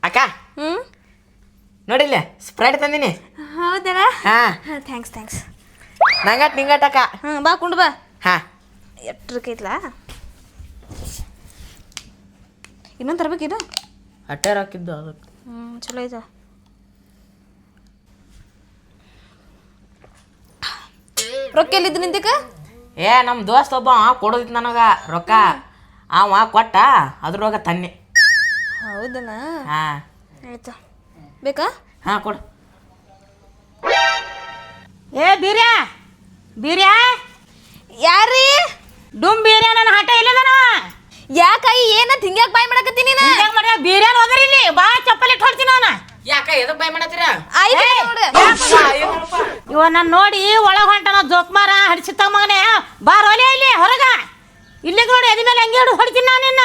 ಅಕ್ಕ ಹ್ಞೂ ನೋಡಿಲ್ಲ ಸ್ಪ್ರೈಟ್ ತಂದಿನಿ. ಹೌದಲ್ಲ ಹಾಂ ಥ್ಯಾಂಕ್ಸ್ ನಿಂಗಟ್ ಅಕ್ಕ. ಬಾ ಕುಂಡು ಬಾ. ಹಾಂ ಎಟ್ರಕೈತ್ಲಾ ಇನ್ನೊಂದು ತರ್ಬೇಕಿದು. ಅಟ್ಟೆ ಹಾಕಿದ್ದು ಅದಕ್ಕೆ. ಚಲೋ ಐತ. ರೊಕ್ಕ ಎಲ್ಲಿದ್ದು ನಿಂತಕ್ಕ? ನಮ್ಮ ದೋಸ್ತ ಒಬ್ಬ ಕೊಡೋದಿತ್ತು ನನಗೆ ರೊಕ್ಕ. ಅವ ಕೊಟ್ಟ ಅದ್ರೊಳಗೆ ತನ್ನಿ. ಹೌದನಾ? ಹಾಂ ಆಯ್ತು. ಬೇಕಾ? ಹಾಂ ಕೊಡು. ಬೀರ್ಯಾ ಯಾರೀ? ಡುಮ್ ಬೀರ್ಯಾ ನನ್ನ ಹಠ ಇಲ್ಲದನ. ಯಾಕಾಯಿ ಏನಂತ ಹಿಂಗ್ಯಾಕೆ ಬಾಯ್ ಮಾಡಕತ್ತೀನಿ ನೀನು? ಹಿಂಗ್ಯಾಕ್ ಮಾಡ್ಯ ಬೀರ್ಯಾನ ಹೋದ್ರಿ ಇಲ್ಲಿ ಬಾ ಚಪ್ಪಲಿ ಇಟ್ಟು ಹೊಡ್ತೀನಿ ಅವನ. ಯಾಕ ಎದಕ್ಕೆ ಬೈ ಮಾಡತ್ತೀರ? ಆಯ್ತು ನೋಡು. ಇವ ನಾನು ನೋಡಿ ಒಳಗೆ ಹೊಂಟನ ಜೋಕ್ಮಾರ ಹಡಿಸಿತ್ತ ಮಗನೇ. ಬಾರೋಲೆ ಇಲ್ಲಿ ಹೊರಗ. ಇಲ್ಲಿಗೆ ನೋಡಿ ಎದಿ ಮೇಲೆ ಹಂಗೆ ಹೊಡ್ತೀನಿ ನಾನು ನಿನ್ನ.